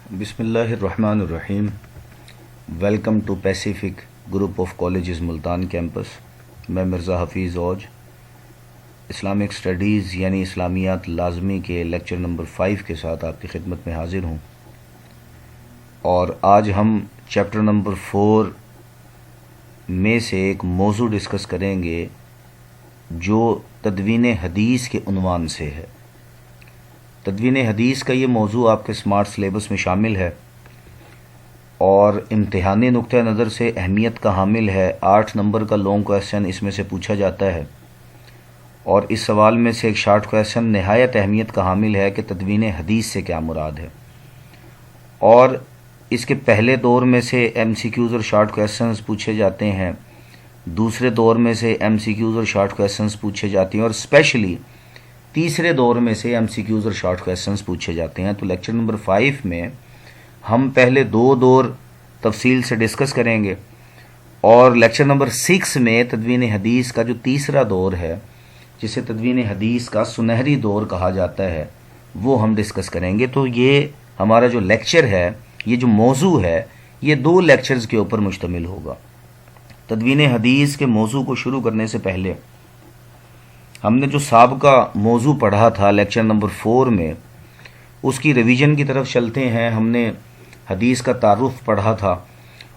بسم اللہ الرحمن الرحیم. Welcome to Pacific group of colleges Multan campus. میں مرزا حفیظ اوج اسلامک اسٹڈیز یعنی اسلامیات لازمی کے لیکچر نمبر 5 کے ساتھ آپ کی خدمت میں حاضر ہوں، اور آج ہم چیپٹر نمبر 4 میں سے ایک موضوع ڈسکس کریں گے جو تدوین حدیث کے عنوان سے ہے. تدوین حدیث کا یہ موضوع آپ کے سمارٹ سلیبس میں شامل ہے اور امتحانی نقطہ نظر سے اہمیت کا حامل ہے. 8 نمبر کا لانگ کویسچن اس میں سے پوچھا جاتا ہے، اور اس سوال میں سے ایک شارٹ کویسچن نہایت اہمیت کا حامل ہے کہ تدوین حدیث سے کیا مراد ہے. اور اس کے پہلے دور میں سے ایم سی کیوز اور شارٹ کویسچنز پوچھے جاتے ہیں، دوسرے دور میں سے ایم سی کیوز اور شارٹ کویسچنز پوچھے جاتے ہیں، اور اسپیشلی تیسرے دور میں سے ایم سی کیوز اور شارٹ کویسچنز پوچھے جاتے ہیں. تو لیکچر نمبر 5 میں ہم پہلے 2 دور تفصیل سے ڈسکس کریں گے، اور لیکچر نمبر 6 میں تدوین حدیث کا جو تیسرا دور ہے، جسے تدوین حدیث کا سنہری دور کہا جاتا ہے، وہ ہم ڈسکس کریں گے. تو یہ ہمارا جو لیکچر ہے، یہ جو موضوع ہے، یہ 2 لیکچرز کے اوپر مشتمل ہوگا. تدوین حدیث کے موضوع کو شروع کرنے سے پہلے ہم نے جو سابقہ موضوع پڑھا تھا لیکچر نمبر 4 میں، اس کی ریویژن کی طرف چلتے ہیں. ہم نے حدیث کا تعارف پڑھا تھا،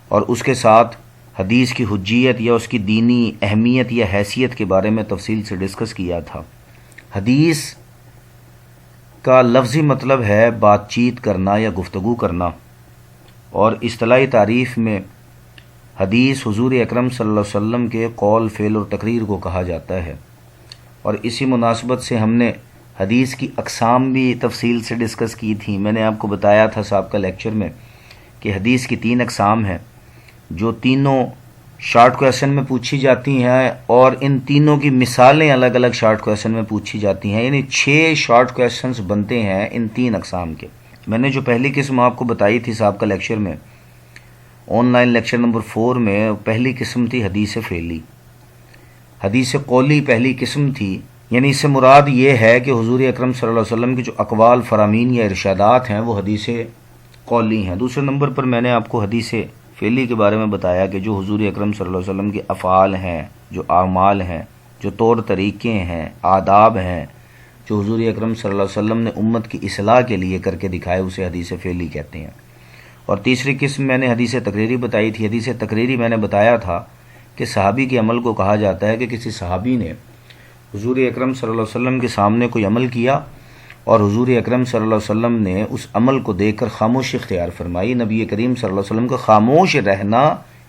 اور اس کے ساتھ حدیث کی حجیت یا اس کی دینی اہمیت یا حیثیت کے بارے میں تفصیل سے ڈسکس کیا تھا. حدیث کا لفظی مطلب ہے بات چیت کرنا یا گفتگو کرنا، اور اصطلاحی تعریف میں حدیث حضور اکرم صلی اللہ علیہ وسلم کے قول، فعل اور تقریر کو کہا جاتا ہے. اور اسی مناسبت سے ہم نے حدیث کی اقسام بھی تفصیل سے ڈسکس کی تھی. میں نے آپ کو بتایا تھا سابقہ لیکچر میں کہ حدیث کی 3 اقسام ہیں، جو تینوں شارٹ کویسچن میں پوچھی جاتی ہیں، اور ان تینوں کی مثالیں الگ الگ شارٹ کویسچن میں پوچھی جاتی ہیں. یعنی 6 شارٹ کویسچنز بنتے ہیں ان 3 اقسام کے. میں نے جو پہلی قسم آپ کو بتائی تھی سابقہ لیکچر میں، آن لائن لیکچر نمبر 4 میں، پہلی قسم تھی حدیث فعلی. حدیث قولی پہلی قسم تھی، یعنی اس سے مراد یہ ہے کہ حضور اکرم صلی اللہ علیہ وسلم کی جو اقوال، فرامین یا ارشادات ہیں، وہ حدیث قولی ہیں. دوسرے نمبر پر میں نے آپ کو حدیث فعلی کے بارے میں بتایا کہ جو حضور اکرم صلی اللہ علیہ وسلم کے افعال ہیں، جو اعمال ہیں، جو طور طریقے ہیں، آداب ہیں، جو حضور اکرم صلی اللہ علیہ وسلم نے امت کی اصلاح کے لیے کر کے دکھائے، اسے حدیث فعلی کہتے ہیں. اور تیسری قسم میں نے حدیث تقریری بتائی تھی. حدیث تقریری میں نے بتایا تھا کہ صحابی کے عمل کو کہا جاتا ہے کہ کسی صحابی نے حضور اکرم صلی اللہ علیہ وسلم کے سامنے کوئی عمل کیا، اور حضور اکرم صلی اللہ علیہ وسلم نے اس عمل کو دیکھ کر خاموشی اختیار فرمائی. نبی کریم صلی اللہ علیہ وسلم کا خاموش رہنا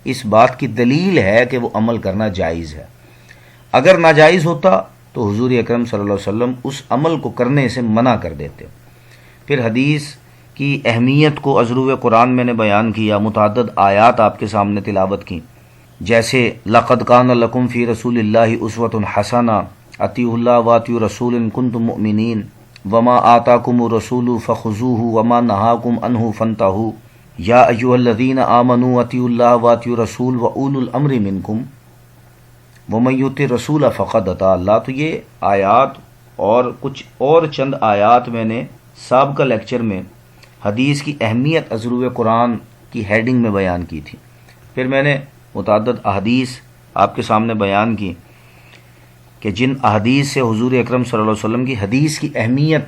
اس بات کی دلیل ہے کہ وہ عمل کرنا جائز ہے. اگر ناجائز ہوتا تو حضور اکرم صلی اللہ علیہ وسلم اس عمل کو کرنے سے منع کر دیتے. پھر حدیث کی اہمیت کو ازرو قرآن میں نے بیان کیا، متعدد آیات آپ کے سامنے تلاوت کی، جیسے لقد کان لکم فی رسول اللہ اسوۃ حسنہ، اطیعوا اللہ واطیعوا رسول ان کنتم مؤمنین، وما آتاکم الرسول فخذوہ وما نہاکم عنہ فانتہوا، یا ایھا الذین آمنوا اطیعوا اللہ واطیعوا الرسول واولو الامر منکم ومن یطع الرسول فقد اطاع اللہ. تو یہ آیات اور کچھ اور چند آیات میں نے سابقہ لیکچر میں حدیث کی اہمیت ازرو قرآن کی ہیڈنگ میں بیان کی تھی. پھر میں نے متعدد احادیث آپ کے سامنے بیان کی کہ جن احادیث سے حضور اکرم صلی اللہ علیہ وسلم کی حدیث کی اہمیت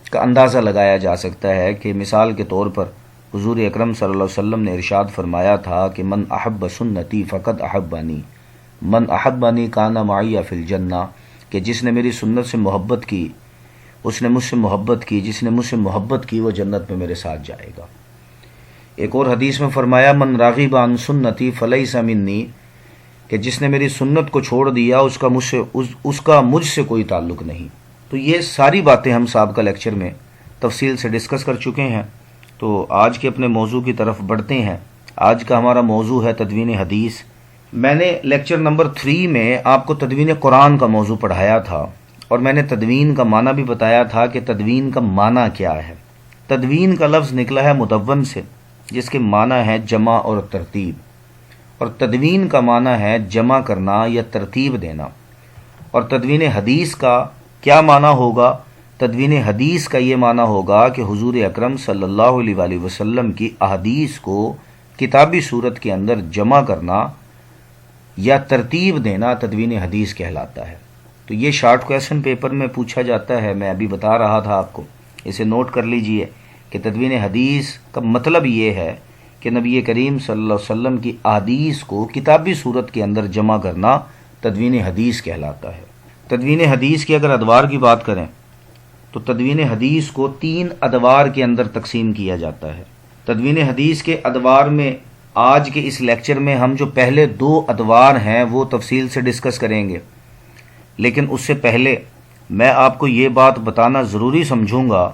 کا اندازہ لگایا جا سکتا ہے. کہ مثال کے طور پر حضور اکرم صلی اللہ علیہ وسلم نے ارشاد فرمایا تھا کہ من احب سنتی فقد احبانی، من احبانی کان معی فی الجنہ، کہ جس نے میری سنت سے محبت کی اس نے مجھ سے محبت کی، جس نے مجھ سے محبت کی وہ جنت میں میرے ساتھ جائے گا. ایک اور حدیث میں فرمایا من راغب عن سنتی فلیس منی، کہ جس نے میری سنت کو چھوڑ دیا اس کا مجھ سے کوئی تعلق نہیں. تو یہ ساری باتیں ہم سابقہ لیکچر میں تفصیل سے ڈسکس کر چکے ہیں. تو آج کے اپنے موضوع کی طرف بڑھتے ہیں. آج کا ہمارا موضوع ہے تدوین حدیث. میں نے لیکچر نمبر 3 میں آپ کو تدوین قرآن کا موضوع پڑھایا تھا، اور میں نے تدوین کا معنی بھی بتایا تھا کہ تدوین کا معنی کیا ہے. تدوین کا لفظ نکلا ہے مدون سے، جس کے معنی ہے جمع اور ترتیب، اور تدوین کا معنی ہے جمع کرنا یا ترتیب دینا. اور تدوین حدیث کا کیا معنی ہوگا؟ تدوین حدیث کا یہ معنی ہوگا کہ حضور اکرم صلی اللہ علیہ وآلہ وسلم کی احادیث کو کتابی صورت کے اندر جمع کرنا یا ترتیب دینا تدوین حدیث کہلاتا ہے۔ تو یہ شارٹ کویسچن پیپر میں پوچھا جاتا ہے، میں ابھی بتا رہا تھا آپ کو، اسے نوٹ کر لیجئے کہ تدوین حدیث کا مطلب یہ ہے کہ نبی کریم صلی اللہ علیہ وسلم کی احادیث کو کتابی صورت کے اندر جمع کرنا تدوین حدیث کہلاتا ہے۔ تدوین حدیث کی اگر ادوار کی بات کریں تو تدوین حدیث کو 3 ادوار کے اندر تقسیم کیا جاتا ہے۔ تدوین حدیث کے ادوار میں آج کے اس لیکچر میں ہم جو پہلے 2 ادوار ہیں وہ تفصیل سے ڈسکس کریں گے، لیکن اس سے پہلے میں آپ کو یہ بات بتانا ضروری سمجھوں گا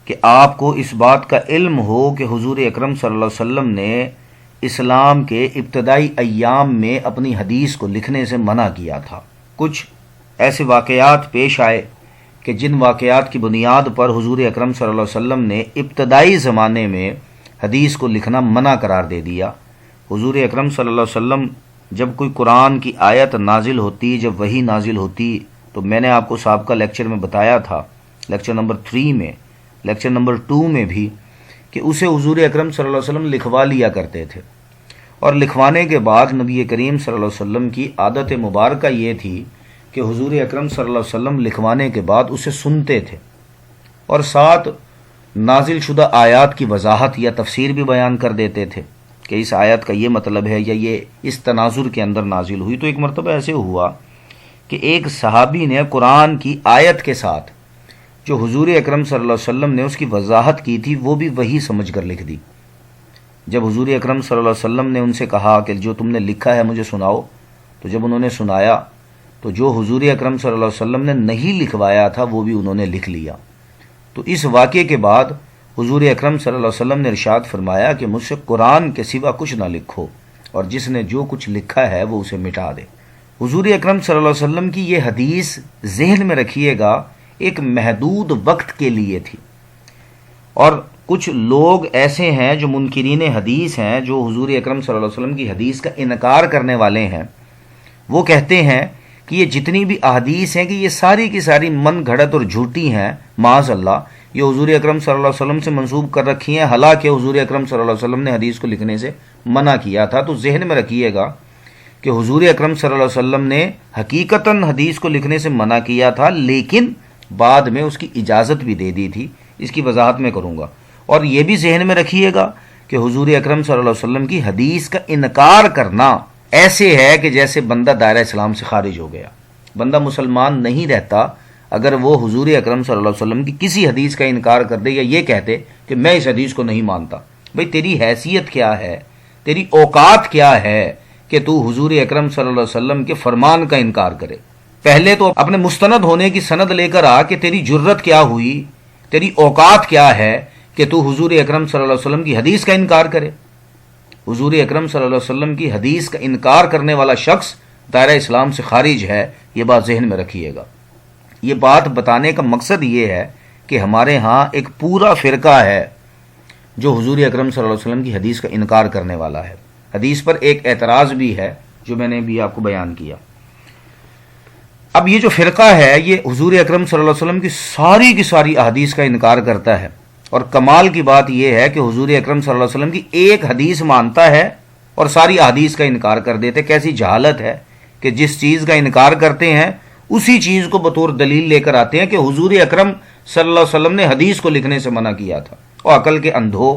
کہ آپ کو اس بات کا علم ہو کہ حضور اکرم صلی اللہ علیہ وسلم نے اسلام کے ابتدائی ایام میں اپنی حدیث کو لکھنے سے منع کیا تھا۔ کچھ ایسے واقعات پیش آئے کہ جن واقعات کی بنیاد پر حضور اکرم صلی اللہ علیہ وسلم نے ابتدائی زمانے میں حدیث کو لکھنا منع قرار دے دیا۔ حضور اکرم صلی اللہ علیہ وسلم جب کوئی قرآن کی آیت نازل ہوتی، جب وحی نازل ہوتی، تو میں نے آپ کو سابقہ لیکچر میں بتایا تھا، لیکچر نمبر 3 میں، لیکچر نمبر 2 میں بھی، کہ اسے حضور اکرم صلی اللہ علیہ وسلم لکھوا لیا کرتے تھے، اور لکھوانے کے بعد نبی کریم صلی اللہ علیہ وسلم کی عادت مبارکہ یہ تھی کہ حضور اکرم صلی اللہ علیہ وسلم لکھوانے کے بعد اسے سنتے تھے اور ساتھ نازل شدہ آیات کی وضاحت یا تفسیر بھی بیان کر دیتے تھے کہ اس آیت کا یہ مطلب ہے یا یہ اس تناظر کے اندر نازل ہوئی۔ تو ایک مرتبہ ایسے ہوا کہ ایک صحابی نے قرآن کی آیت کے ساتھ جو حضور اکرم صلی اللہ علیہ وسلم نے اس کی وضاحت کی تھی وہ بھی وہی سمجھ کر لکھ دی۔ جب حضور اکرم صلی اللہ علیہ وسلم نے ان سے کہا کہ جو تم نے لکھا ہے مجھے سناؤ، تو جب انہوں نے سنایا تو جو حضور اکرم صلی اللہ علیہ وسلم نے نہیں لکھوایا تھا وہ بھی انہوں نے لکھ لیا۔ تو اس واقعے کے بعد حضور اکرم صلی اللہ علیہ وسلم نے ارشاد فرمایا کہ مجھ سے قرآن کے سوا کچھ نہ لکھو، اور جس نے جو کچھ لکھا ہے وہ اسے مٹا دے۔ حضور اکرم صلی اللہ علیہ وسلم کی یہ حدیث ذہن میں رکھیے گا ایک محدود وقت کے لیے تھی، اور کچھ لوگ ایسے ہیں جو منکرین حدیث ہیں، جو حضور اکرم صلی اللہ علیہ وسلم کی حدیث کا انکار کرنے والے ہیں۔ وہ کہتے ہیں کہ یہ جتنی بھی احادیث ہیں کہ یہ ساری کی ساری من گھڑت اور جھوٹی ہیں، معاذ اللہ، یہ حضور اکرم صلی اللہ علیہ وسلم سے منسوب کر رکھی ہیں، حالانکہ حضور اکرم صلی اللہ علیہ وسلم نے حدیث کو لکھنے سے منع کیا تھا۔ تو ذہن میں رکھیے گا کہ حضور اکرم صلی اللہ علیہ وسلم نے حقیقتاً حدیث کو لکھنے سے منع کیا تھا، لیکن بعد میں اس کی اجازت بھی دے دی تھی۔ اس کی وضاحت میں کروں گا۔ اور یہ بھی ذہن میں رکھیے گا کہ حضور اکرم صلی اللہ علیہ وسلم کی حدیث کا انکار کرنا ایسے ہے کہ جیسے بندہ دائرہ اسلام سے خارج ہو گیا۔ بندہ مسلمان نہیں رہتا اگر وہ حضور اکرم صلی اللہ علیہ وسلم کی کسی حدیث کا انکار کر دے یا یہ کہتے کہ میں اس حدیث کو نہیں مانتا۔ بھئی تیری حیثیت کیا ہے، تیری اوقات کیا ہے کہ تو حضور اکرم صلی اللہ علیہ وسلم کے فرمان کا انکار کرے؟ پہلے تو اپنے مستند ہونے کی سند لے کر آ کہ تیری جرت کیا ہوئی، تیری اوقات کیا ہے کہ تو حضور اکرم صلی اللہ علیہ وسلم کی حدیث کا انکار کرے۔ حضور اکرم صلی اللہ علیہ وسلم کی حدیث کا انکار کرنے والا شخص دائرہ اسلام سے خارج ہے، یہ بات ذہن میں رکھیے گا۔ یہ بات بتانے کا مقصد یہ ہے کہ ہمارے ہاں ایک پورا فرقہ ہے جو حضور اکرم صلی اللہ علیہ وسلم کی حدیث کا انکار کرنے والا ہے۔ حدیث پر ایک اعتراض بھی ہے جو میں نے بھی آپ کو بیان کیا۔ اب یہ جو فرقہ ہے یہ حضور اکرم صلی اللہ علیہ وسلم کی ساری احادیث کا انکار کرتا ہے، اور کمال کی بات یہ ہے کہ حضور اکرم صلی اللہ علیہ وسلم کی ایک حدیث مانتا ہے اور ساری احادیث کا انکار کر دیتے۔ کیسی جہالت ہے کہ جس چیز کا انکار کرتے ہیں اسی چیز کو بطور دلیل لے کر آتے ہیں کہ حضور اکرم صلی اللہ علیہ وسلم نے حدیث کو لکھنے سے منع کیا تھا۔ اور عقل کے اندھو،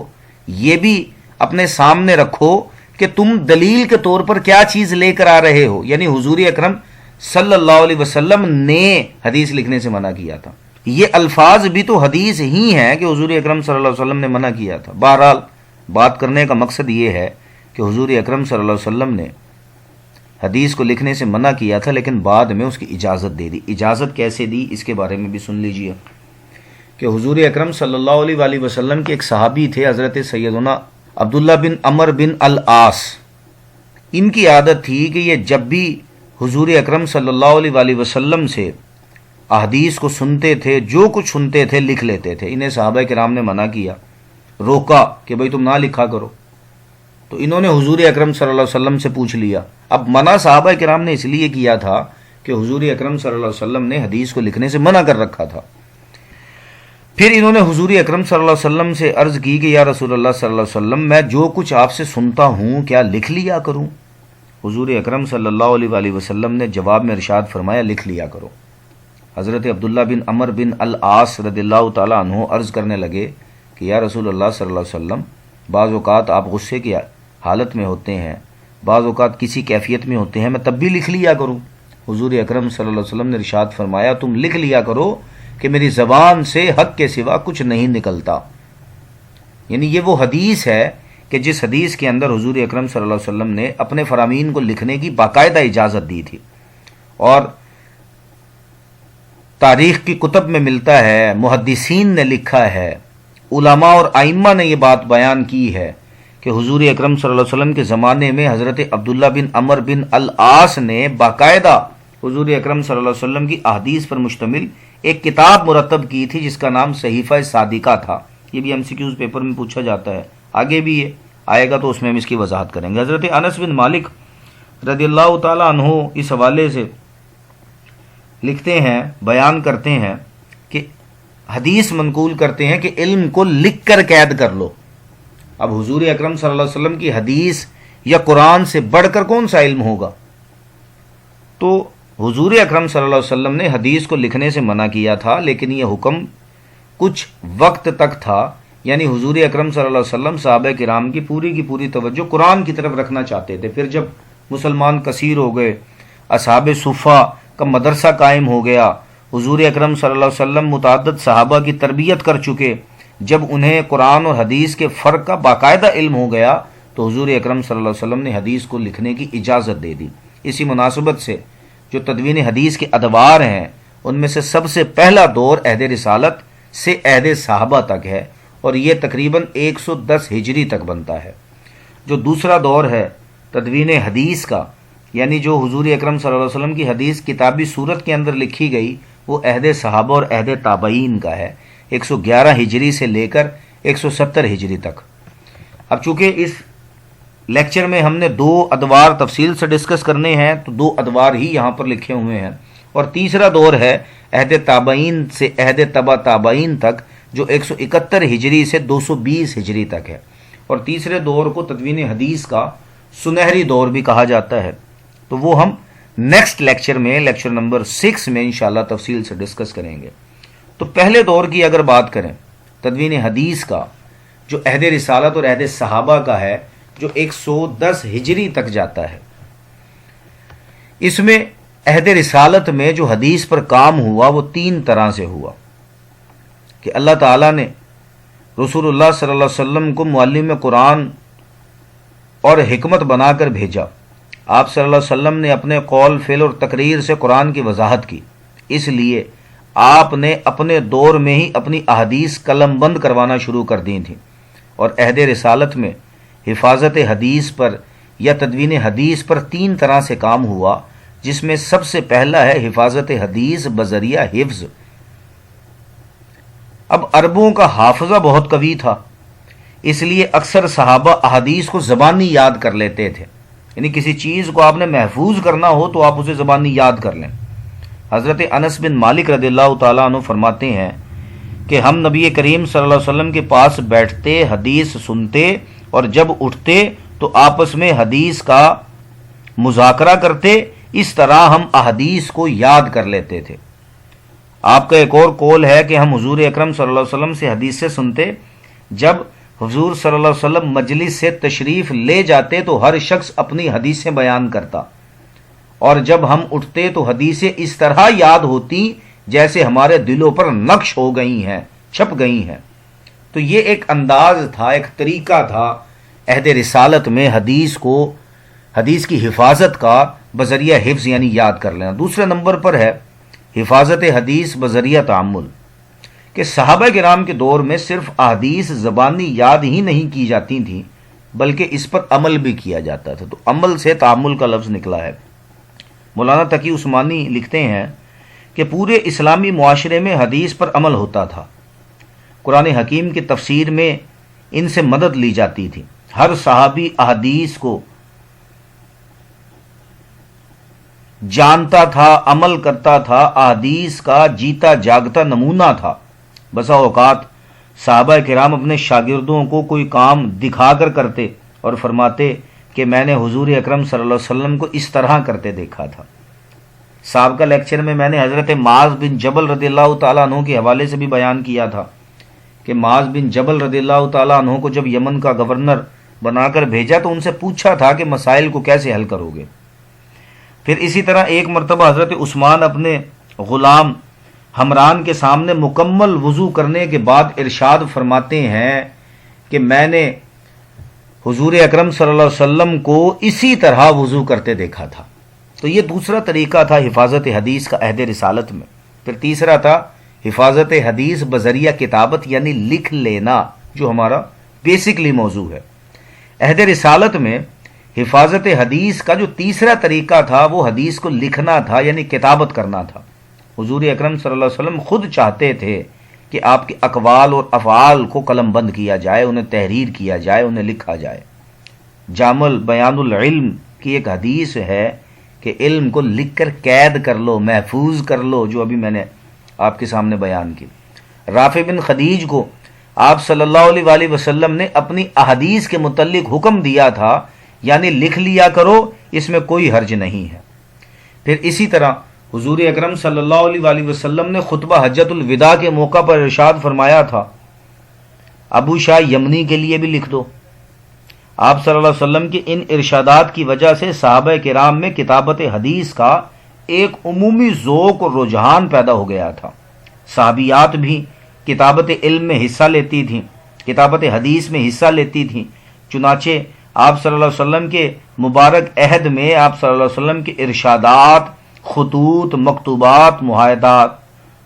یہ بھی اپنے سامنے رکھو کہ تم دلیل کے طور پر کیا چیز لے کر آ رہے ہو، یعنی حضور اکرم صلی اللہ علیہ وسلم نے حدیث لکھنے سے منع کیا تھا۔ یہ الفاظ بھی تو حدیث ہی ہیں کہ حضور اکرم صلی اللہ علیہ وسلم نے منع کیا تھا۔ بہرحال بات کرنے کا مقصد یہ ہے کہ حضور اکرم صلی اللہ علیہ وسلم نے حدیث کو لکھنے سے منع کیا تھا، لیکن بعد میں اس کی اجازت دے دی۔ اجازت کیسے دی اس کے بارے میں بھی سن لیجئے کہ حضور اکرم صلی اللہ علیہ وآلہ وسلم کے ایک صحابی تھے، حضرت سیدنا عبداللہ بن عمر بن العاص۔ ان کی عادت تھی کہ یہ جب بھی حضور اکرم صلی اللہ علیہ وآلہ وسلم سے احادیث کو سنتے تھے، جو کچھ سنتے تھے لکھ لیتے تھے۔ انہیں صحابہ کرام نے منع کیا، روکا کہ بھئی تم نہ لکھا کرو، تو انہوں نے حضور اکرم صلی اللہ علیہ وسلم سے پوچھ لیا۔ اب منع صحابہ کرام نے اس لیے کیا تھا کہ حضور اکرم صلی اللہ علیہ وسلم نے حدیث کو لکھنے سے منع کر رکھا تھا۔ پھر انہوں نے حضور اکرم صلی اللہ علیہ وسلم سے عرض کی کہ یا رسول اللہ صلی اللہ علیہ وسلم، میں جو کچھ آپ سے سنتا ہوں کیا لکھ لیا کروں؟ حضور اکرم صلی اللہ علیہ وآلہ وسلم نے جواب میں ارشاد فرمایا، لکھ لیا کرو۔ حضرت عبداللہ بن عمر بن العاص رضی اللہ تعالیٰ عنہ عرض کرنے لگے کہ یا رسول اللہ صلی اللہ علیہ وسلم، بعض اوقات آپ غصے کی حالت میں ہوتے ہیں، بعض اوقات کسی کیفیت میں ہوتے ہیں، میں تب بھی لکھ لیا کروں؟ حضور اکرم صلی اللہ علیہ وسلم نے ارشاد فرمایا، تم لکھ لیا کرو کہ میری زبان سے حق کے سوا کچھ نہیں نکلتا۔ یعنی یہ وہ حدیث ہے کہ جس حدیث کے اندر حضور اکرم صلی اللہ علیہ وسلم نے اپنے فرامین کو لکھنے کی باقاعدہ اجازت دی تھی، اور تاریخ کی کتب میں ملتا ہے، محدثین نے لکھا ہے، علماء اور ائمہ نے یہ بات بیان کی ہے کہ حضور اکرم صلی اللہ علیہ وسلم کے زمانے میں حضرت عبداللہ بن عمر بن العاص نے باقاعدہ حضور اکرم صلی اللہ علیہ وسلم کی احادیث پر مشتمل ایک کتاب مرتب کی تھی جس کا نام صحیفہ صادقہ تھا۔ یہ بھی MCQs پیپر میں پوچھا جاتا ہے، آگے بھی یہ آئے گا تو اس میں ہم اس کی وضاحت کریں گے۔ حضرت انس بن مالک رضی اللہ تعالیٰ عنہ اس حوالے سے لکھتے ہیں، بیان کرتے ہیں کہ حدیث منقول کرتے ہیں کہ علم کو لکھ کر قید کر لو۔ اب حضور اکرم صلی اللہ علیہ وسلم کی حدیث یا قرآن سے بڑھ کر کون سا علم ہوگا؟ تو حضور اکرم صلی اللہ علیہ وسلم نے حدیث کو لکھنے سے منع کیا تھا، لیکن یہ حکم کچھ وقت تک تھا، یعنی حضور اکرم صلی اللہ علیہ وسلم صحابہ کرام کی پوری توجہ قرآن کی طرف رکھنا چاہتے تھے۔ پھر جب مسلمان کثیر ہو گئے، اصحاب صفہ کا مدرسہ قائم ہو گیا، حضور اکرم صلی اللہ علیہ وسلم متعدد صحابہ کی تربیت کر چکے، جب انہیں قرآن اور حدیث کے فرق کا باقاعدہ علم ہو گیا تو حضور اکرم صلی اللہ علیہ وسلم نے حدیث کو لکھنے کی اجازت دے دی۔ اسی مناسبت سے جو تدوین حدیث کے ادوار ہیں ان میں سے سب سے پہلا دور عہد رسالت سے عہد صحابہ تک ہے، اور یہ تقریباً 110 ہجری تک بنتا ہے۔ جو دوسرا دور ہے تدوین حدیث کا، یعنی جو حضور اکرم صلی اللہ علیہ وسلم کی حدیث کتابی صورت کے اندر لکھی گئی، وہ عہد صحابہ اور عہد تابعین کا ہے، 111 ہجری سے لے کر 170 ہجری تک۔ اب چونکہ اس لیکچر میں ہم نے 2 ادوار تفصیل سے ڈسکس کرنے ہیں تو 2 ادوار ہی یہاں پر لکھے ہوئے ہیں، اور تیسرا دور ہے عہد تابعین سے عہد تبع تابعین تک، جو 171 ہجری سے 220 ہجری تک ہے، اور تیسرے دور کو تدوین حدیث کا سنہری دور بھی کہا جاتا ہے۔ تو وہ ہم نیکسٹ لیکچر میں، لیکچر نمبر 6 میں انشاءاللہ تفصیل سے ڈسکس کریں گے۔ تو پہلے دور کی اگر بات کریں تدوین حدیث کا، جو عہد رسالت اور عہد صحابہ کا ہے، جو 110 ہجری تک جاتا ہے، اس میں عہد رسالت میں جو حدیث پر کام ہوا وہ 3 طرح سے ہوا کہ اللہ تعالیٰ نے رسول اللہ صلی اللہ علیہ وسلم کو معلم قرآن اور حکمت بنا کر بھیجا۔ آپ صلی اللہ علیہ وسلم نے اپنے قول، فعل اور تقریر سے قرآن کی وضاحت کی، اس لیے آپ نے اپنے دور میں ہی اپنی احادیث قلم بند کروانا شروع کر دی تھیں، اور عہد رسالت میں حفاظت حدیث پر یا تدوین حدیث پر 3 طرح سے کام ہوا، جس میں سب سے پہلا ہے حفاظت حدیث بذریعہ حفظ۔ اب عربوں کا حافظہ بہت قوی تھا، اس لیے اکثر صحابہ احادیث کو زبانی یاد کر لیتے تھے، یعنی کسی چیز کو آپ نے محفوظ کرنا ہو تو آپ اسے زبانی یاد کر لیں۔ حضرت انس بن مالک رضی اللہ تعالیٰ عنہ فرماتے ہیں کہ ہم نبی کریم صلی اللہ علیہ وسلم کے پاس بیٹھتے، حدیث سنتے، اور جب اٹھتے تو آپس میں حدیث کا مذاکرہ کرتے، اس طرح ہم احادیث کو یاد کر لیتے تھے۔ آپ کا ایک اور قول ہے کہ ہم حضور اکرم صلی اللہ علیہ وسلم سے حدیث سے سنتے، جب حضور صلی اللہ علیہ وسلم مجلس سے تشریف لے جاتے تو ہر شخص اپنی حدیثیں بیان کرتا، اور جب ہم اٹھتے تو حدیثیں اس طرح یاد ہوتی جیسے ہمارے دلوں پر نقش ہو گئی ہیں، چھپ گئی ہیں۔ تو یہ ایک انداز تھا، ایک طریقہ تھا عہد رسالت میں حدیث کی حفاظت کا بذریعہ حفظ، یعنی یاد کر لینا۔ دوسرے نمبر پر ہے حفاظت حدیث بذریعہ تعامل، کہ صحابہ کرام کے دور میں صرف احادیث زبانی یاد ہی نہیں کی جاتی تھیں بلکہ اس پر عمل بھی کیا جاتا تھا، تو عمل سے تعامل کا لفظ نکلا ہے۔ مولانا تقی عثمانی لکھتے ہیں کہ پورے اسلامی معاشرے میں حدیث پر عمل ہوتا تھا، قرآن حکیم کی تفسیر میں ان سے مدد لی جاتی تھی، ہر صحابی احادیث کو جانتا تھا، عمل کرتا تھا، احادیث کا جیتا جاگتا نمونہ تھا۔ بسا اوقات صحابہ کرام اپنے شاگردوں کو کوئی کام دکھا کر کرتے اور فرماتے کہ میں نے حضور اکرم صلی اللہ علیہ وسلم کو اس طرح کرتے دیکھا تھا۔ سابقہ لیکچر میں نے حضرت معاذ بن جبل رضی اللہ تعالیٰ عنہ کے حوالے سے بھی بیان کیا تھا کہ معاذ بن جبل رضی اللہ تعالیٰ عنہ کو جب یمن کا گورنر بنا کر بھیجا تو ان سے پوچھا تھا کہ مسائل کو کیسے حل کرو گے۔ پھر اسی طرح ایک مرتبہ حضرت عثمان اپنے غلام حمران کے سامنے مکمل وضو کرنے کے بعد ارشاد فرماتے ہیں کہ میں نے حضور اکرم صلی اللہ علیہ وسلم کو اسی طرح وضو کرتے دیکھا تھا۔ تو یہ دوسرا طریقہ تھا حفاظت حدیث کا عہد رسالت میں۔ پھر تیسرا تھا حفاظت حدیث بذریعہ کتابت یعنی لکھ لینا، جو ہمارا بیسکلی موضوع ہے۔ عہد رسالت میں حفاظت حدیث کا جو تیسرا طریقہ تھا وہ حدیث کو لکھنا تھا یعنی کتابت کرنا تھا۔ حضور اکرم صلی اللہ علیہ وسلم خود چاہتے تھے کہ آپ کے اقوال اور افعال کو قلم بند کیا جائے، انہیں تحریر کیا جائے، انہیں لکھا جائے۔ جامع بیان العلم کی ایک حدیث ہے کہ علم کو لکھ کر قید کر لو، محفوظ کر لو، جو ابھی میں نے آپ کے سامنے بیان کی۔ رافع بن خدیج کو آپ صلی اللہ علیہ وآلہ وسلم نے اپنی احادیث کے متعلق حکم دیا تھا، یعنی لکھ لیا کرو، اس میں کوئی حرج نہیں ہے۔ پھر اسی طرح حضور اکرم صلی اللہ علیہ وآلہ وسلم نے خطبہ حجۃ الوداع کے موقع پر ارشاد فرمایا تھا، ابو شاہ یمنی کے لیے بھی لکھ دو۔ آپ صلی اللہ علیہ وسلم کے ان ارشادات کی وجہ سے صحابہ کرام میں کتابت حدیث کا ایک عمومی ذوق اور رجحان پیدا ہو گیا تھا۔ صحابیات بھی کتابت علم میں حصہ لیتی تھیں، کتابت حدیث میں حصہ لیتی تھیں۔ چنانچہ آپ صلی اللہ علیہ وسلم کے مبارک عہد میں آپ صلی اللہ علیہ وسلم کے ارشادات، خطوط، مکتوبات،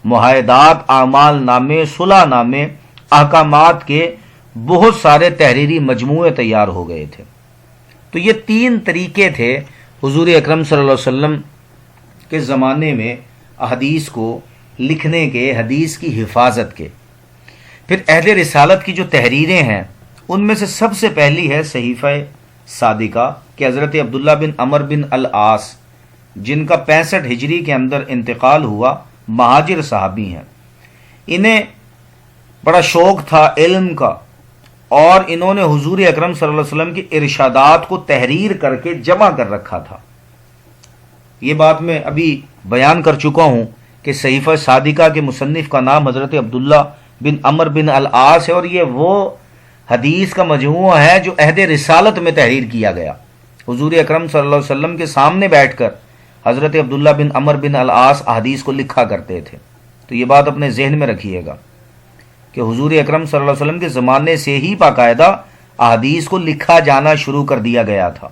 معاہدات، اعمال نامے، صلح نامے، احکامات کے بہت سارے تحریری مجموعے تیار ہو گئے تھے۔ تو یہ تین طریقے تھے حضور اکرم صلی اللہ علیہ وسلم کے زمانے میں احادیث کو لکھنے کے، حدیث کی حفاظت کے۔ پھر عہد رسالت کی جو تحریریں ہیں ان میں سے سب سے پہلی ہے صحیفہ صادقہ کہ حضرت عبداللہ بن عمر بن العاص، جن کا 65 ہجری کے اندر انتقال ہوا، مہاجر صحابی ہیں۔ انہیں بڑا شوق تھا علم کا، اور انہوں نے حضور اکرم صلی اللہ علیہ وسلم کے ارشادات کو تحریر کر کے جمع کر رکھا تھا۔ یہ بات میں ابھی بیان کر چکا ہوں کہ صحیفہ صادقہ کے مصنف کا نام حضرت عبداللہ بن عمر بن العاص ہے، اور یہ وہ حدیث کا مجموعہ ہے جو عہد رسالت میں تحریر کیا گیا۔ حضور اکرم صلی اللہ علیہ وسلم کے سامنے بیٹھ کر حضرت عبداللہ بن عمر بن العاص احادیث کو لکھا کرتے تھے۔ تو یہ بات اپنے ذہن میں رکھیے گا کہ حضور اکرم صلی اللہ علیہ وسلم کے زمانے سے ہی باقاعدہ احادیث کو لکھا جانا شروع کر دیا گیا تھا۔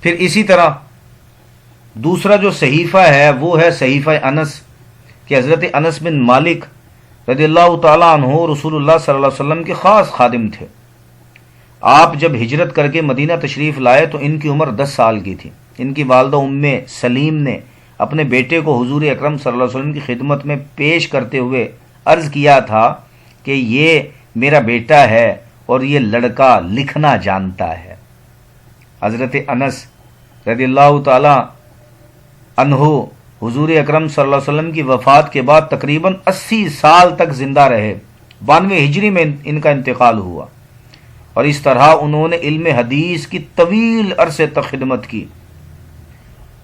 پھر اسی طرح دوسرا جو صحیفہ ہے وہ ہے صحیفہ انس کہ حضرت انس بن مالک رضی اللہ تعالیٰ عنہ رسول اللہ صلی اللہ علیہ وسلم کے خاص خادم تھے۔ آپ جب ہجرت کر کے مدینہ تشریف لائے تو ان کی عمر 10 سال کی تھی۔ ان کی والدہ ام سلیم نے اپنے بیٹے کو حضور اکرم صلی اللہ علیہ وسلم کی خدمت میں پیش کرتے ہوئے عرض کیا تھا کہ یہ میرا بیٹا ہے اور یہ لڑکا لکھنا جانتا ہے۔ حضرت انس رضی اللہ تعالی عنہ حضور اکرم صلی اللہ علیہ وسلم کی وفات کے بعد تقریباً 80 سال تک زندہ رہے۔ 92 ہجری میں ان کا انتقال ہوا، اور اس طرح انہوں نے علم حدیث کی طویل عرصے تک خدمت کی۔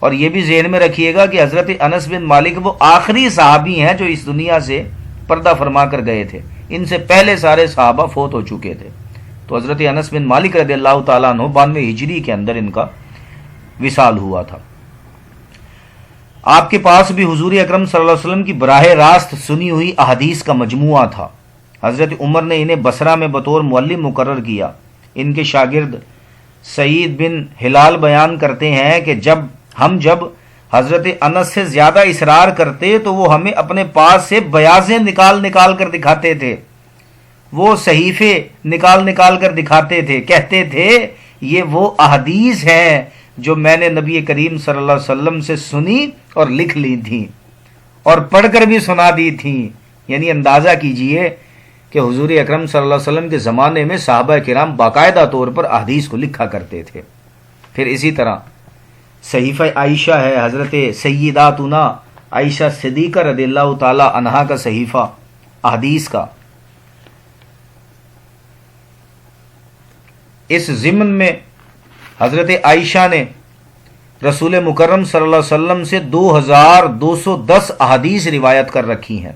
اور یہ بھی ذہن میں رکھیے گا کہ حضرت انس بن مالک وہ آخری صحابی ہیں جو اس دنیا سے پردہ فرما کر گئے تھے، ان سے پہلے سارے صحابہ فوت ہو چکے تھے۔ تو حضرت انس بن مالک رضی اللہ تعالیٰ عنہ 92 ہجری کے اندر ان کا وصال ہوا تھا۔ آپ کے پاس بھی حضور اکرم صلی اللہ علیہ وسلم کی براہ راست سنی ہوئی احادیث کا مجموعہ تھا۔ حضرت عمر نے انہیں بصرہ میں بطور معلم مقرر کیا۔ ان کے شاگرد سعید بن ہلال بیان کرتے ہیں کہ جب حضرت انس سے زیادہ اصرار کرتے تو وہ ہمیں اپنے پاس سے بیاضیں نکال کر دکھاتے تھے، وہ صحیفے نکال کر دکھاتے تھے، کہتے تھے یہ وہ احادیث ہیں جو میں نے نبی کریم صلی اللہ علیہ وسلم سے سنی اور لکھ لی تھیں اور پڑھ کر بھی سنا دی تھیں۔ یعنی اندازہ کیجئے کہ حضور اکرم صلی اللہ علیہ وسلم کے زمانے میں صحابہ کرام باقاعدہ طور پر احادیث کو لکھا کرتے تھے۔ پھر اسی طرح صحیفہ عائشہ ہے، حضرت سیداتنا عائشہ صدیقہ رضی اللہ تعالی عنہا کا صحیفہ احادیث کا، اس ضمن میں حضرت عائشہ نے رسول مکرم صلی اللہ علیہ وسلم سے 2210 احادیث روایت کر رکھی ہیں۔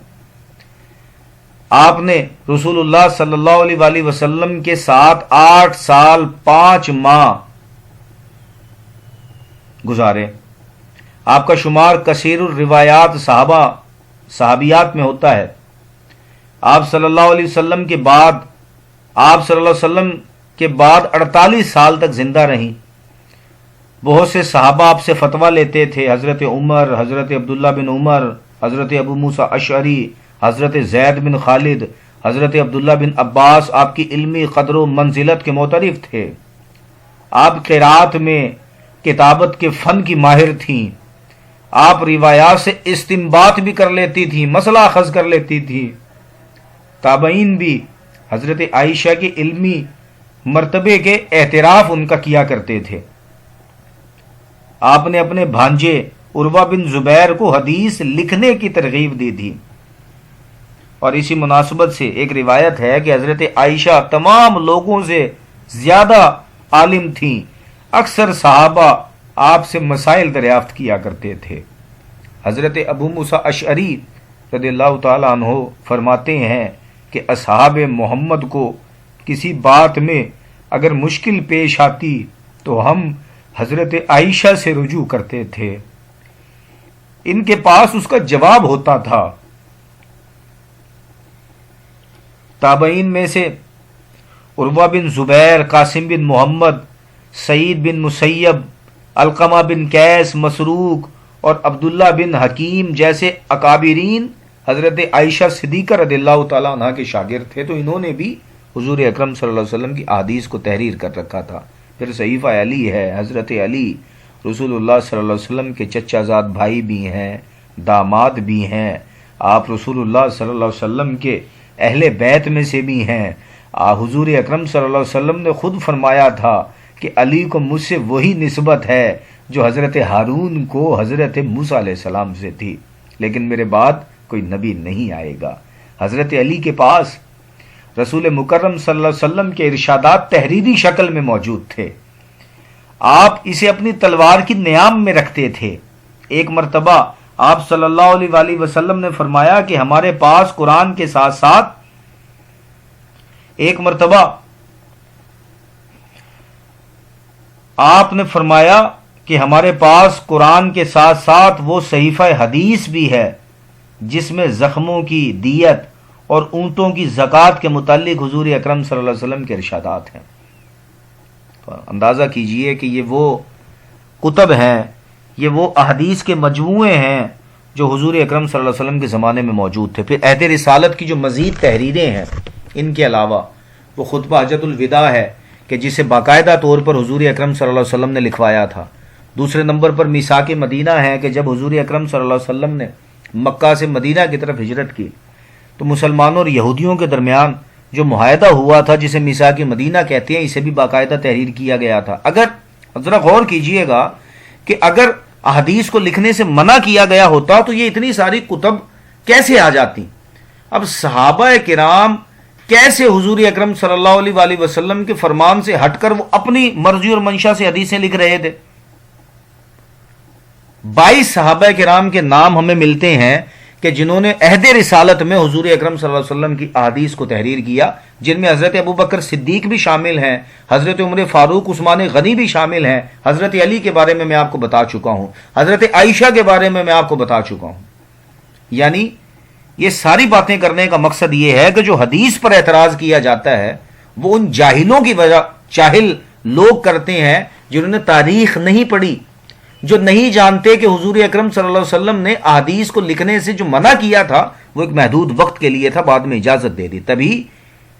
آپ نے رسول اللہ صلی اللہ علیہ وآلہ وسلم کے ساتھ 8 سال 5 ماہ گزارے۔ آپ کا شمار کثیر الروایات صحابیات میں ہوتا ہے۔ آپ صلی اللہ علیہ وسلم کے بعد 48 سال تک زندہ رہیں۔ بہت سے صحابہ آپ سے فتویٰ لیتے تھے، حضرت عمر، حضرت عبداللہ بن عمر، حضرت ابو موسیٰ اشعری، حضرت زید بن خالد، حضرت عبداللہ بن عباس آپ کی علمی قدر و منزلت کے معترف تھے۔ آپ قرات میں کتابت کے فن کی ماہر تھیں۔ آپ روایات سے استنباط بھی کر لیتی تھیں، مسئلہ اخذ کر لیتی تھیں۔ تابعین بھی حضرت عائشہ کے علمی مرتبے کے اعتراف ان کا کیا کرتے تھے۔ آپ نے اپنے بھانجے عروہ بن زبیر کو حدیث لکھنے کی ترغیب دی تھی، اور اسی مناسبت سے ایک روایت ہے کہ حضرت عائشہ تمام لوگوں سے زیادہ عالم تھیں۔ اکثر صحابہ آپ سے مسائل دریافت کیا کرتے تھے۔ حضرت ابو موسیٰ اشعری رضی اللہ تعالیٰ عنہ فرماتے ہیں کہ اصحاب محمد کو کسی بات میں اگر مشکل پیش آتی تو ہم حضرت عائشہ سے رجوع کرتے تھے، ان کے پاس اس کا جواب ہوتا تھا۔ تابعین میں سے عروہ بن زبیر، قاسم بن محمد، سعید بن مسیب، علقمہ بن قیس، مسروق اور عبداللہ بن حکیم جیسے اکابرین حضرت عائشہ صدیقہ رضی اللہ تعالیٰ عنہ کے شاگرد تھے، تو انہوں نے بھی حضور اکرم صلی اللہ علیہ وسلم کی احادیث کو تحریر کر رکھا تھا۔ پھر صحیفہ علی ہے، حضرت علی رسول اللہ صلی اللہ علیہ وسلم کے چچا زاد بھائی بھی ہیں، داماد بھی ہیں۔ آپ رسول اللہ صلی اللہ علیہ وسلم کے اہل بیت میں سے بھی ہیں۔ حضور اکرم صلی اللہ علیہ وسلم نے خود فرمایا تھا کہ علی کو مجھ سے وہی نسبت ہے جو حضرت ہارون کو حضرت موسیٰ علیہ السلام سے تھی، لیکن میرے بعد کوئی نبی نہیں آئے گا۔ حضرت علی کے پاس رسول مکرم صلی اللہ علیہ وسلم کے ارشادات تحریری شکل میں موجود تھے۔ آپ اسے اپنی تلوار کی نیام میں رکھتے تھے۔ ایک مرتبہ آپ صلی اللہ علیہ وآلہ وسلم نے فرمایا کہ ہمارے پاس قرآن کے ساتھ ساتھ وہ صحیفہ حدیث بھی ہے جس میں زخموں کی دیت اور اونٹوں کی زکوٰۃ کے متعلق حضور اکرم صلی اللہ علیہ وسلم کے ارشادات ہیں۔ تو اندازہ کیجئے کہ یہ وہ کتب ہیں، یہ وہ احادیث کے مجموعے ہیں جو حضور اکرم صلی اللہ علیہ وسلم کے زمانے میں موجود تھے۔ پھر عہد رسالت کی جو مزید تحریریں ہیں، ان کے علاوہ وہ خطبہ حجۃ الوداع ہے کہ جسے باقاعدہ طور پر حضور اکرم صلی اللہ علیہ وسلم نے لکھوایا تھا۔ دوسرے نمبر پر میثاق مدینہ ہے کہ جب حضور اکرم صلی اللہ علیہ وسلم نے مکہ سے مدینہ کی طرف ہجرت کی تو مسلمانوں اور یہودیوں کے درمیان جو معاہدہ ہوا تھا جسے میثاق مدینہ کہتے ہیں، اسے بھی باقاعدہ تحریر کیا گیا تھا۔ اگر ذرا غور کیجئے گا کہ اگر احادیث کو لکھنے سے منع کیا گیا ہوتا تو یہ اتنی ساری کتب کیسے آ جاتی؟ اب صحابہ کرام کیسے حضور اکرم صلی اللہ علیہ وآلہ وسلم کے فرمان سے ہٹ کر وہ اپنی مرضی اور منشا سے حدیثیں لکھ رہے تھے؟ 22 صحابہ کرام کے نام ہمیں ملتے ہیں کہ جنہوں نے عہد رسالت میں حضور اکرم صلی اللہ علیہ وسلم کی احادیث کو تحریر کیا، جن میں حضرت ابوبکر صدیق بھی شامل ہیں، حضرت عمر فاروق، عثمان غنی بھی شامل ہیں، حضرت علی کے بارے میں آپ کو بتا چکا ہوں، حضرت عائشہ کے بارے میں آپ کو بتا چکا ہوں۔ یعنی یہ ساری باتیں کرنے کا مقصد یہ ہے کہ جو حدیث پر اعتراض کیا جاتا ہے وہ ان جاہلوں کی وجہ، جاہل لوگ کرتے ہیں جنہوں نے تاریخ نہیں پڑھی، جو نہیں جانتے کہ حضور اکرم صلی اللہ علیہ وسلم نے احادیث کو لکھنے سے جو منع کیا تھا وہ ایک محدود وقت کے لیے تھا، بعد میں اجازت دے دی، تبھی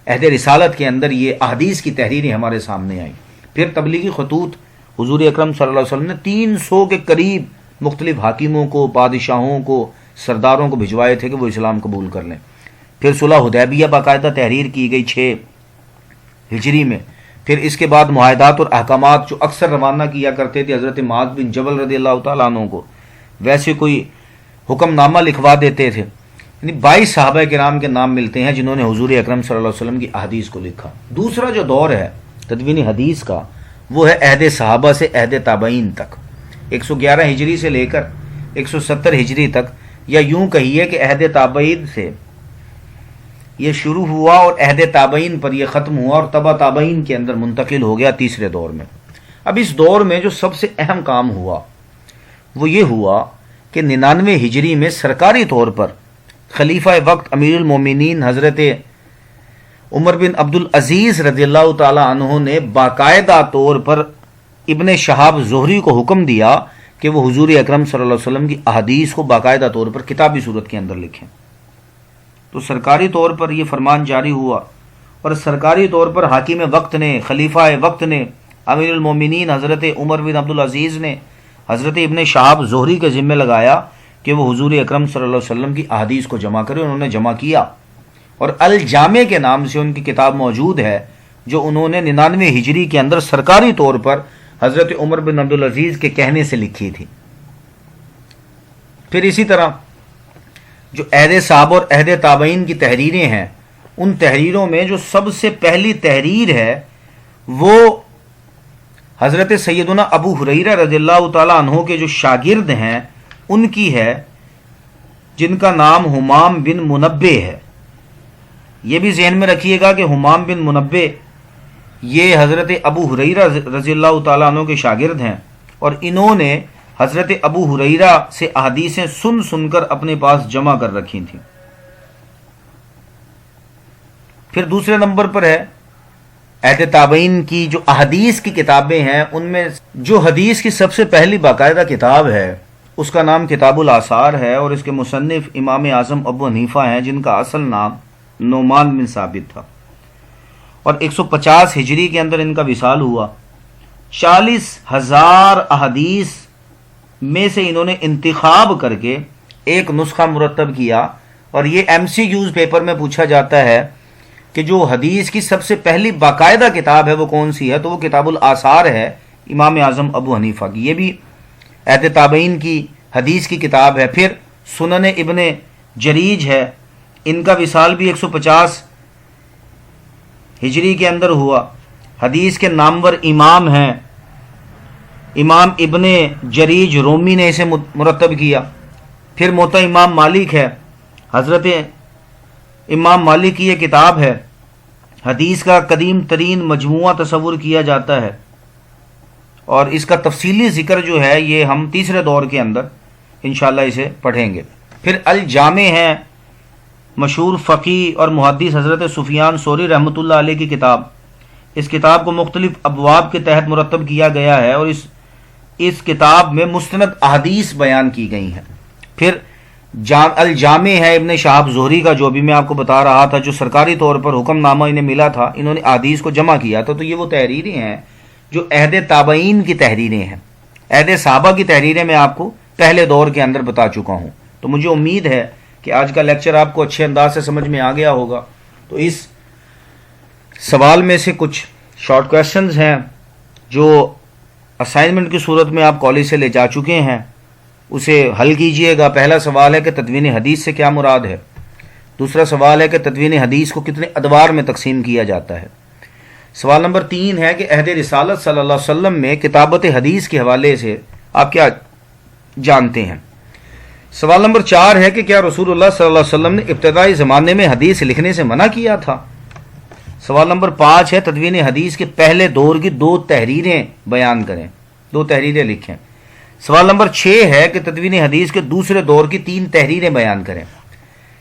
عہد رسالت کے اندر یہ احادیث کی تحریریں ہمارے سامنے آئیں۔ پھر تبلیغی خطوط حضور اکرم صلی اللہ علیہ وسلم نے 300 کے قریب مختلف حاکموں کو، بادشاہوں کو، سرداروں کو بھجوائے تھے کہ وہ اسلام قبول کر لیں۔ پھر صلح حدیبیہ باقاعدہ تحریر کی گئی 6 ہجری میں۔ پھر اس کے بعد معاہدات اور احکامات جو اکثر روانہ کیا کرتے تھے حضرت معاذ بن جبل رضی اللہ تعالیٰ عنہ کو، ویسے کوئی حکم نامہ لکھوا دیتے تھے. یعنی 22 صحابہ کرام کے نام ملتے ہیں جنہوں نے حضور اکرم صلی اللہ علیہ وسلم کی احادیث کو لکھا. دوسرا جو دور ہے تدوین حدیث کا وہ ہے عہد صحابہ سے عہد تابعین تک، 111 ہجری سے لے کر 170 ہجری تک، یا یوں کہیے کہ عہد تابعین سے یہ شروع ہوا اور عہد تابعین پر یہ ختم ہوا اور تبع تابعین کے اندر منتقل ہو گیا تیسرے دور میں. اب اس دور میں جو سب سے اہم کام ہوا وہ یہ ہوا کہ 99 ہجری میں سرکاری طور پر خلیفہ وقت امیر المومنین حضرت عمر بن عبدالعزیز رضی اللہ تعالی عنہ نے باقاعدہ طور پر ابن شہاب زہری کو حکم دیا کہ وہ حضور اکرم صلی اللہ علیہ وسلم کی احادیث کو باقاعدہ طور پر کتابی صورت کے اندر لکھیں. تو سرکاری طور پر یہ فرمان جاری ہوا اور سرکاری طور پر حاکم وقت نے، خلیفہ وقت نے، امیر المومنین حضرت عمر بن عبدالعزیز نے حضرت ابن شہاب زہری کے ذمہ لگایا کہ وہ حضور اکرم صلی اللہ علیہ وسلم کی احادیث کو جمع کرے. انہوں نے جمع کیا اور الجامع کے نام سے ان کی کتاب موجود ہے جو انہوں نے 99 ہجری کے اندر سرکاری طور پر حضرت عمر بن عبدالعزیز کے کہنے سے لکھی تھی. پھر اسی طرح جو عہد صحابہ اور عہد تابعین کی تحریریں ہیں، ان تحریروں میں جو سب سے پہلی تحریر ہے وہ حضرت سیدنا ابو ہریرہ رضی اللہ تعالی عنہ کے جو شاگرد ہیں ان کی ہے، جن کا نام حمام بن منبع ہے. یہ بھی ذہن میں رکھیے گا کہ حمام بن منبع یہ حضرت ابو ہریرہ رضی اللہ تعالیٰ عنہ کے شاگرد ہیں اور انہوں نے حضرت ابو ہریرہ سے احادیثیں سن سن کر اپنے پاس جمع کر رکھی تھیں. پھر دوسرے نمبر پر ہے عہد تابعین کی جو احادیث کی کتابیں ہیں، ان میں جو حدیث کی سب سے پہلی باقاعدہ کتاب ہے اس کا نام کتاب الآثار ہے اور اس کے مصنف امام اعظم ابو حنیفہ ہیں جن کا اصل نام نعمان بن ثابت تھا. اور 150 ہجری کے اندر ان کا وصال ہوا. 40,000 احادیث میں سے انہوں نے انتخاب کر کے ایک نسخہ مرتب کیا اور یہ MCQs پیپر میں پوچھا جاتا ہے کہ جو حدیث کی سب سے پہلی باقاعدہ کتاب ہے وہ کون سی ہے، تو وہ کتاب الآثار ہے امام اعظم ابو حنیفہ کی. یہ بھی عہد تابعین کی حدیث کی کتاب ہے. پھر سنن ابن جریج ہے، ان کا وصال بھی 150 ہجری کے اندر ہوا. حدیث کے نامور امام ہیں، امام ابن جریج رومی نے اسے مرتب کیا. پھر موطا امام مالک ہے، حضرت امام مالک کی یہ کتاب ہے. حدیث کا قدیم ترین مجموعہ تصور کیا جاتا ہے اور اس کا تفصیلی ذکر جو ہے یہ ہم تیسرے دور کے اندر انشاءاللہ اسے پڑھیں گے. پھر الجامع ہے، مشہور فقیہ اور محدث حضرت سفیان ثوری رحمۃ اللہ علیہ کی کتاب. اس کتاب کو مختلف ابواب کے تحت مرتب کیا گیا ہے اور اس کتاب میں مستند احادیث بیان کی گئی ہیں. پھر الجامع ہے ابن شہاب زہری کا، جو بھی میں آپ کو بتا رہا تھا، جو سرکاری طور پر حکم نامہ انہیں ملا تھا، انہوں نے احادیث کو جمع کیا تھا. تو یہ وہ تحریریں ہیں جو عہد تابعین کی تحریریں ہیں. عہد صحابہ کی تحریریں میں آپ کو پہلے دور کے اندر بتا چکا ہوں. تو مجھے امید ہے کہ آج کا لیکچر آپ کو اچھے انداز سے سمجھ میں آ گیا ہوگا. تو اس سوال میں سے کچھ شارٹ کویسچنز ہیں جو اسائنمنٹ کی صورت میں آپ کالج سے لے جا چکے ہیں، اسے حل کیجئے گا. پہلا سوال ہے کہ تدوین حدیث سے کیا مراد ہے. دوسرا سوال ہے کہ تدوین حدیث کو کتنے ادوار میں تقسیم کیا جاتا ہے. سوال نمبر 3 ہے کہ عہد رسالت صلی اللہ علیہ وسلم میں کتابت حدیث کے حوالے سے آپ کیا جانتے ہیں. سوال نمبر 4 ہے کہ کیا رسول اللہ صلی اللہ علیہ وسلم نے ابتدائی زمانے میں حدیث لکھنے سے منع کیا تھا. سوال نمبر 5 ہے تدوین حدیث کے پہلے دور کی 2 تحریریں بیان کریں، 2 تحریریں لکھیں. سوال نمبر 6 ہے کہ تدوین حدیث کے دوسرے دور کی 3 تحریریں بیان کریں.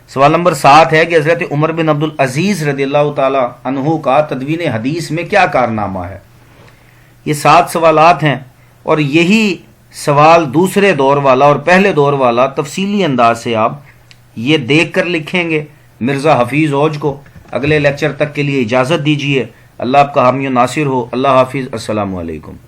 سوال نمبر 7 ہے کہ حضرت عمر بن عبدالعزیز رضی اللہ تعالی عنہ کا تدوین حدیث میں کیا کارنامہ ہے. یہ 7 سوالات ہیں اور یہی سوال دوسرے دور والا اور پہلے دور والا تفصیلی انداز سے آپ یہ دیکھ کر لکھیں گے. مرزا حفیظ اوج کو اگلے لیکچر تک کے لیے اجازت دیجیے. اللہ آپ کا حامی و ناصر ہو. اللہ حافظ. السلام علیکم.